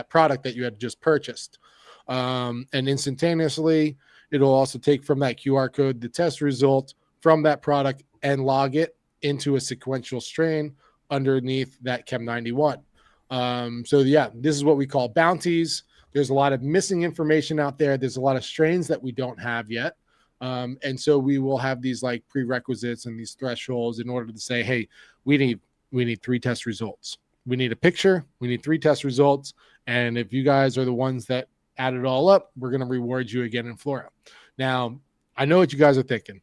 product that you had just purchased. And instantaneously, it'll also take from that QR code the test result from that product and log it into a sequential strain underneath that Chem 91. So yeah, this is what we call bounties. There's a lot of missing information out there. There's a lot of strains that we don't have yet. And so we will have these like prerequisites and these thresholds in order to say, hey, we need 3 test results. We need a picture. We need 3 test results. And if you guys are the ones that add it all up, we're going to reward you again in Flora. Now, I know what you guys are thinking.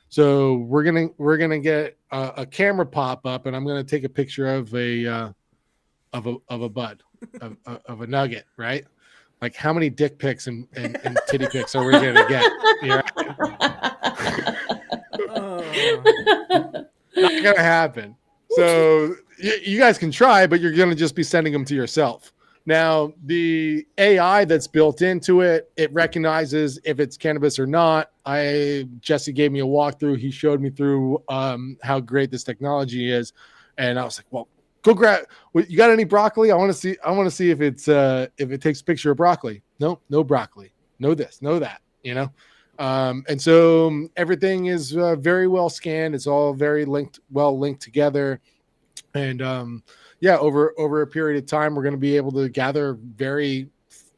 So we're gonna get a camera pop up, and I'm gonna take a picture of a bud, of a nugget, right? Like, how many dick pics and titty pics are we gonna get? Yeah. Not gonna happen. So you guys can try, but you're gonna just be sending them to yourself. Now, the AI that's built into it, it recognizes if it's cannabis or not. Jesse gave me a walkthrough. He showed me through how great this technology is, and I was like, "Well, go grab. You got any broccoli? I want to see if it takes a picture of broccoli. No broccoli. No this, no that. You know." And so everything is very well scanned. It's all very well linked together, and yeah, over a period of time, we're going to be able to gather very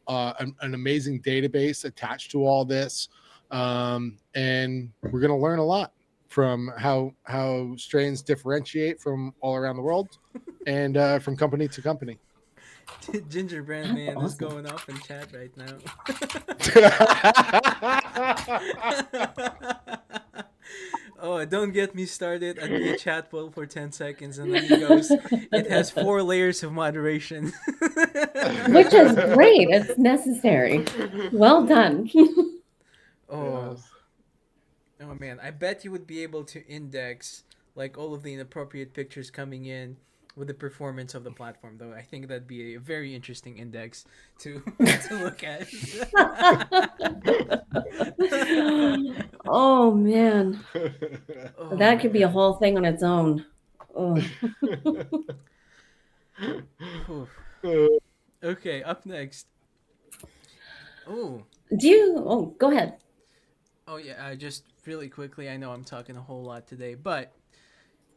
an amazing database attached to all this, and we're going to learn a lot from how strains differentiate from all around the world and from company to company. Gingerbread Man is going off in chat right now. Oh, don't get me started. I'd be a chat poll for 10 seconds, and then he goes, it has 4 layers of moderation. Which is great. It's necessary. Well done. Oh man, I bet you would be able to index like all of the inappropriate pictures coming in with the performance of the platform, though. I think that'd be a very interesting index to look at. Oh man, that could be a whole thing on its own. Okay, up next. Oh, go ahead. Oh yeah, just really quickly. I know I'm talking a whole lot today, but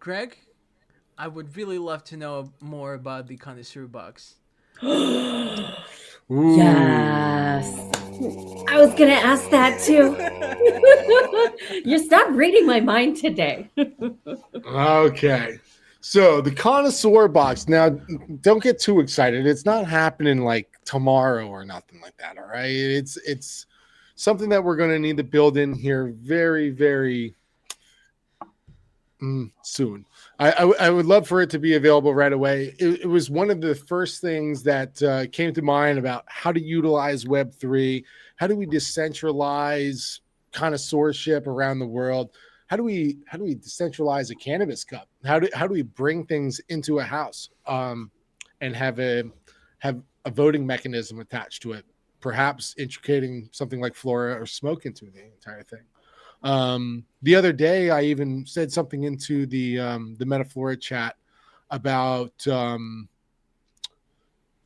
Greg, I would really love to know more about the connoisseur box. Yes. I was going to ask that too. You stopped reading my mind today. Okay. So the connoisseur box. Now, don't get too excited. It's not happening like tomorrow or nothing like that. All right. It's something that we're going to need to build in here very, very soon. I would love for it to be available right away. It was one of the first things that came to mind about how to utilize Web3. How do we decentralize connoisseurship around the world? How do we decentralize a cannabis cup? How do we bring things into a house and have a voting mechanism attached to it? Perhaps integrating something like Flora or smoke into the entire thing. The other day, I even said something into the MetaFlora chat about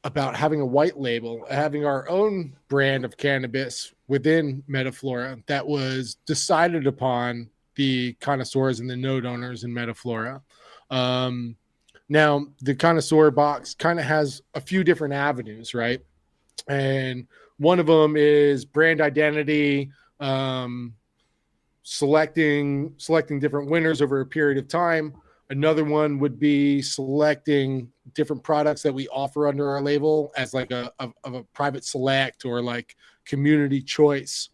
about having a white label, having our own brand of cannabis within MetaFlora that was decided upon the connoisseurs and the node owners in MetaFlora. Now, the connoisseur box kind of has a few different avenues, right? And one of them is brand identity, selecting different winners over a period of time. Another one would be selecting different products that we offer under our label as like a private select or like community choice,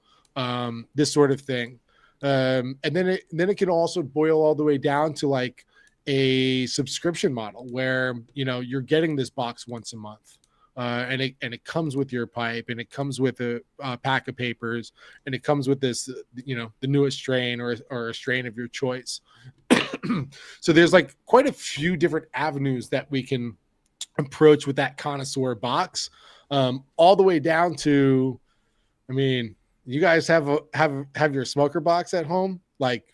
this sort of thing. And then it can also boil all the way down to like a subscription model where, you know, you're getting this box once a month. And it comes with your pipe, and it comes with a pack of papers, and it comes with this, you know, the newest strain or a strain of your choice. So there's like quite a few different avenues that we can approach with that connoisseur box, all the way down to, I mean, you guys have your smoker box at home, like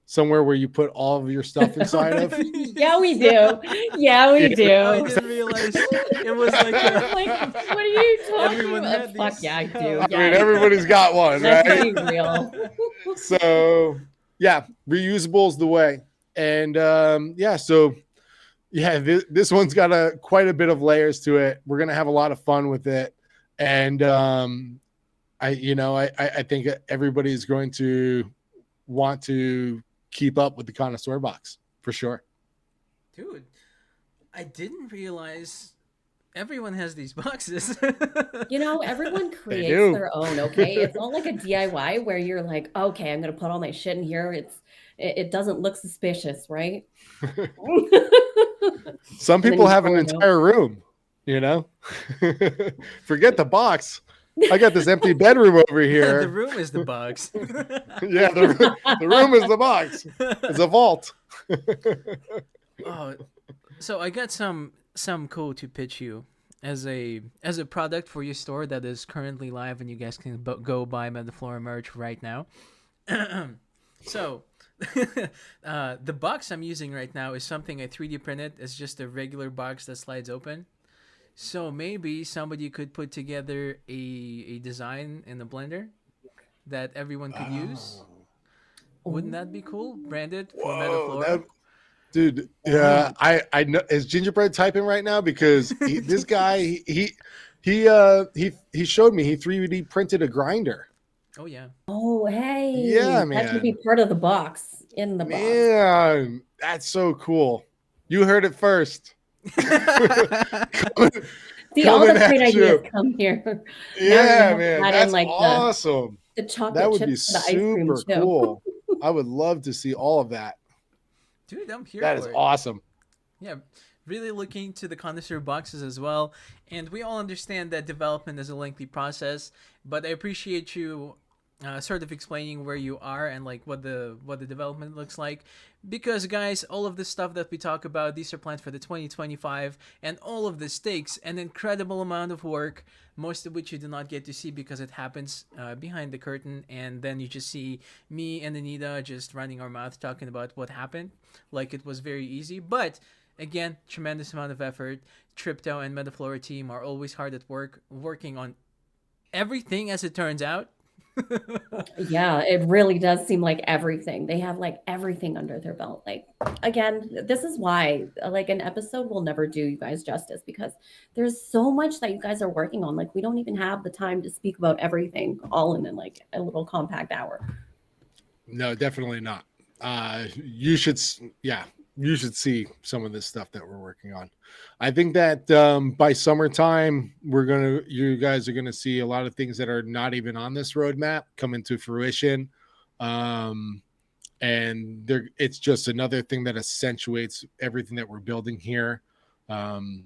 somewhere where you put all of your stuff inside of? Yeah, we do. Yeah, we do. I didn't realize it was like, Like, what are you talking Everyone about? had Fuck these. yeah, I do. I Yeah, mean, everybody's got one, let's right? be real. So yeah, reusable is the way. And this one's got quite a bit of layers to it. We're gonna have a lot of fun with it. And I think everybody's going to want to keep up with the connoisseur box for sure. dude, I didn't realize everyone has these boxes. You know, everyone do. creates their own, okay? It's not like a DIY where you're like, okay, I'm gonna put all my shit in here. It doesn't look suspicious, right? Some then people you have an throw it out. entire room, you know. Forget the box. I got this empty bedroom over The here. room is the box. Yeah, the room is the box. It's a vault. Oh, so I got some code to pitch you as a product for your store that is currently live, and you guys can go buy MetaFlora merch right now. So, the box I'm using right now is something I 3D printed. It's just a regular box that slides open. So maybe somebody could put together a design in the Blender that everyone could use. Wouldn't that be cool? Branded for MetaFlora. Dude, yeah, I know. Is Gingerbread typing right now? Because this guy, he showed me he 3D printed a grinder. Oh yeah. Oh, hey. Yeah, That should man. be part of the box, in the box. Man, that's so cool. You heard it first. See, all the coming great at you. ideas come here. Yeah, have man, that in, that's like, awesome. The chocolate That would chips be and the ice cream super too. cool. I would love to see all of that. Dude, I'm here That for is it. awesome. Yeah, really looking to the connoisseur boxes as well. And we all understand that development is a lengthy process, but I appreciate you sort of explaining where you are and like what the development looks like. Because guys, all of the stuff that we talk about, these are planned for the 2025, and all of this takes an incredible amount of work, most of which you do not get to see because it happens behind the curtain, and then you just see me and Anita just running our mouth talking about what happened, like it was very easy. But again, tremendous amount of effort. Tripto and MetaFlora team are always hard at work, working on everything as it turns out. Yeah, it really does seem like everything. They have like everything under their belt. Like, again, this is why like an episode will never do you guys justice, because there's so much that you guys are working on. Like, we don't even have the time to speak about everything all in like a little compact hour. No, definitely not. You should see some of this stuff that we're working on. I think that by summertime, you guys are gonna see a lot of things that are not even on this roadmap come into fruition. And it's just another thing that accentuates everything that we're building here. We'll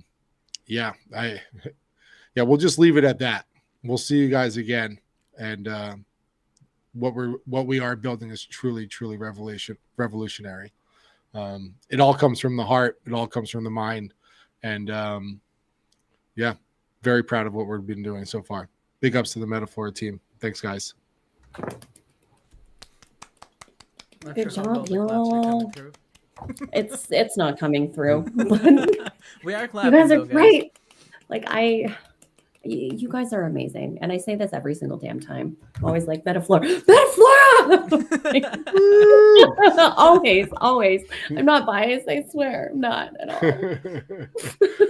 just leave it at that. We'll see you guys again. And what we are building is truly, truly revolutionary. It all comes from the heart. It all comes from the mind. And very proud of what we've been doing so far. Big ups to the MetaFlora team. Thanks, guys. Not Good sure how well job, the claps are coming y'all. through. It's not coming through. We are You clapping, guys are though, guys. great. Like you guys are amazing. And I say this every single damn time. I'm always like, MetaFlora, MetaFlora! always. I'm not biased, I swear. I'm not at all.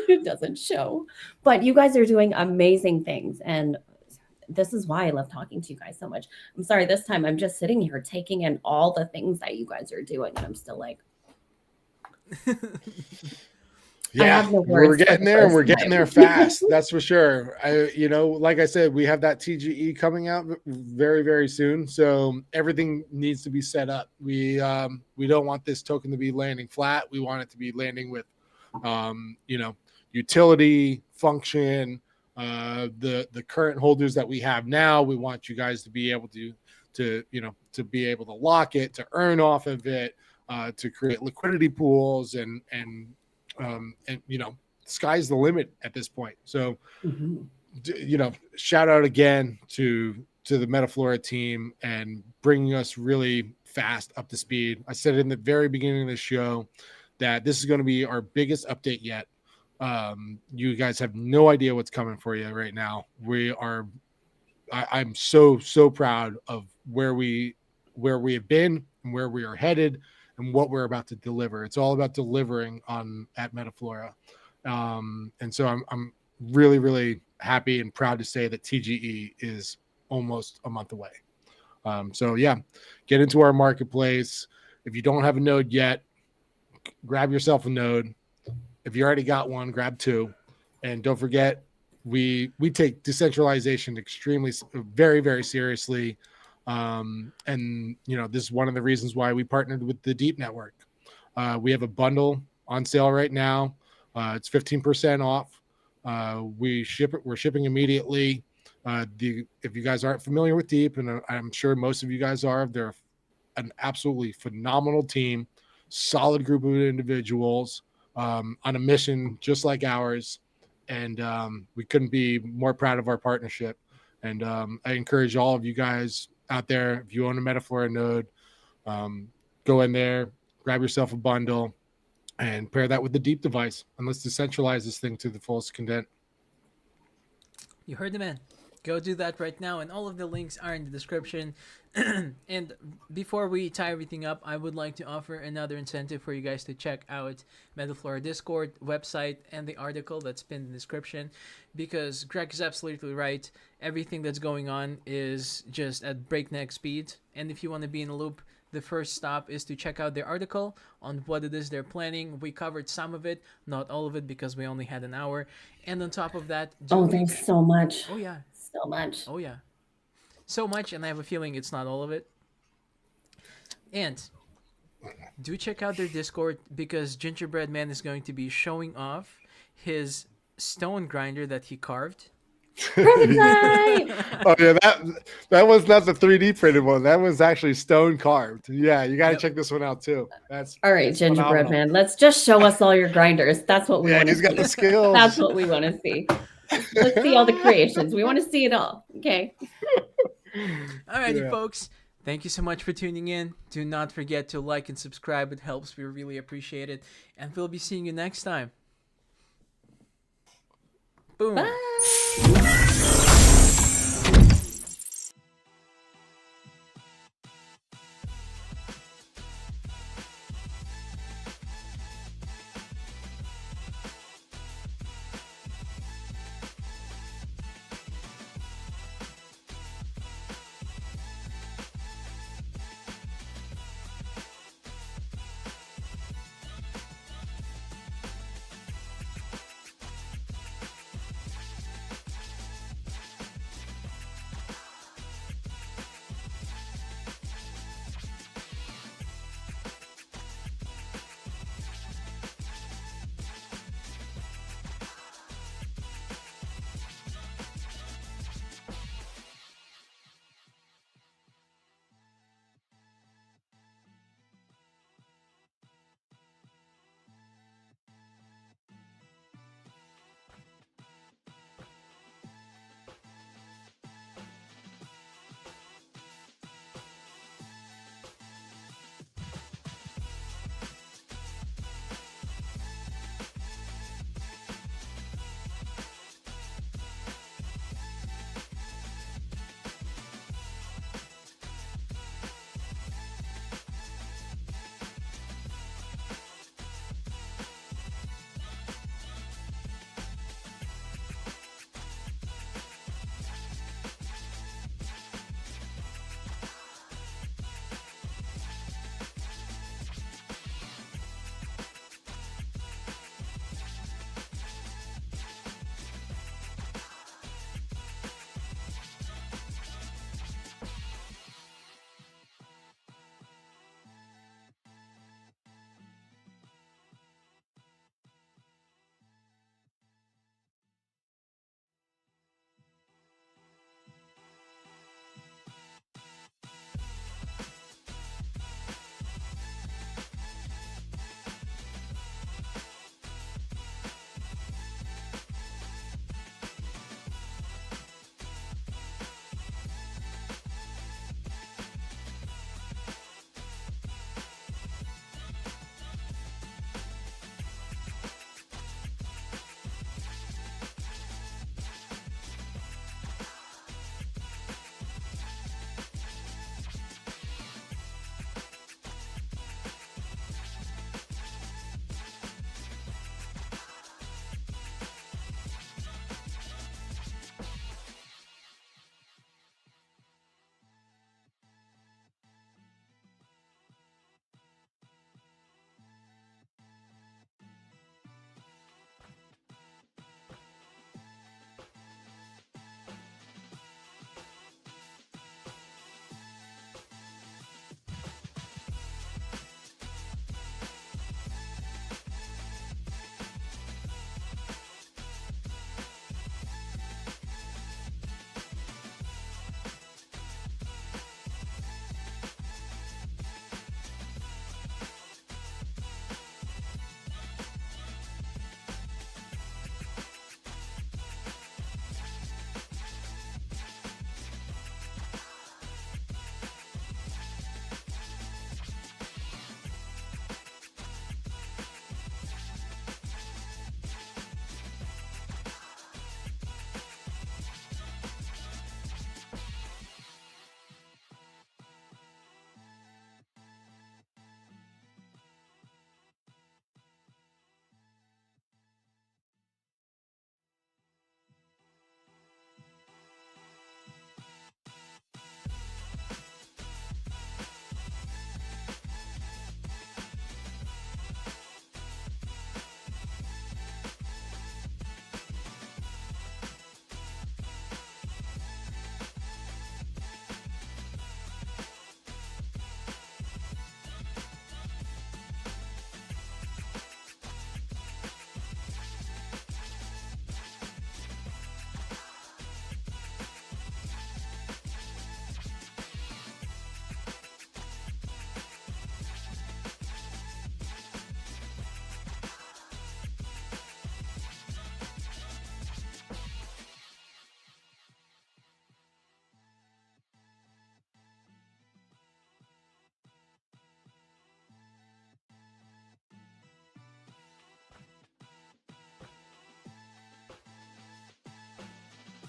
It doesn't show. But you guys are doing amazing things. And this is why I love talking to you guys so much. I'm sorry, this time I'm just sitting here taking in all the things that you guys are doing. And I'm still like, Yeah, we're getting there, and we're getting there fast. That's for sure. Like I said, we have that TGE coming out very, very soon. So everything needs to be set up. We don't want this token to be landing flat. We want it to be landing with, utility, function. The current holders that we have now, we want you guys to be able to be able to lock it, to earn off of it, to create liquidity pools and sky's the limit at this point. So, shout out again to the MetaFlora team and bringing us really fast up to speed. I said in the very beginning of the show that this is going to be our biggest update yet. You guys have no idea what's coming for you right now. I'm so proud of where we have been and where we are headed and what we're about to deliver. It's all about delivering at MetaFlora. And so I'm really, really happy and proud to say that TGE is almost a month away. So yeah, get into our marketplace. If you don't have a node yet, grab yourself a node. If you already got one, grab two. And don't forget, we take decentralization very, very seriously. And this is one of the reasons why we partnered with the Deep Network. We have a bundle on sale right now. It's 15% off. We're shipping immediately. If you guys aren't familiar with Deep, and I'm sure most of you guys are, they're an absolutely phenomenal team, solid group of individuals on a mission just like ours. And we couldn't be more proud of our partnership. And I encourage all of you guys out there, if you own a MetaFlora node, go in there, grab yourself a bundle, and pair that with the Deep device, and let's decentralize this thing to the fullest content. You heard the man. Go do that right now, and all of the links are in the description. And before we tie everything up, I would like to offer another incentive for you guys to check out MetaFlora Discord website and the article that's pinned in the description, because Greg is absolutely right. Everything that's going on is just at breakneck speed, and if you want to be in a loop, the first stop is to check out their article on what it is they're planning. We covered some of it, not all of it, because we only had an hour. And on top of that... there's so much. Oh, yeah. So much. Oh, yeah. So much, and I have a feeling it's not all of it. And do check out their Discord, because Gingerbread Man is going to be showing off his stone grinder that he carved. Oh yeah, that was not the 3D printed one. That was actually stone carved. Yeah, you got to check this one out too. That's all right, Gingerbread Man. Let's just show us all your grinders. That's what we want to see. He's got the skills. That's what we want to see. Let's see all the creations. We want to see it all. Okay. Alrighty, folks. Thank you so much for tuning in. Do not forget to like and subscribe. It helps. We really appreciate it. And we'll be seeing you next time. Boom. Bye.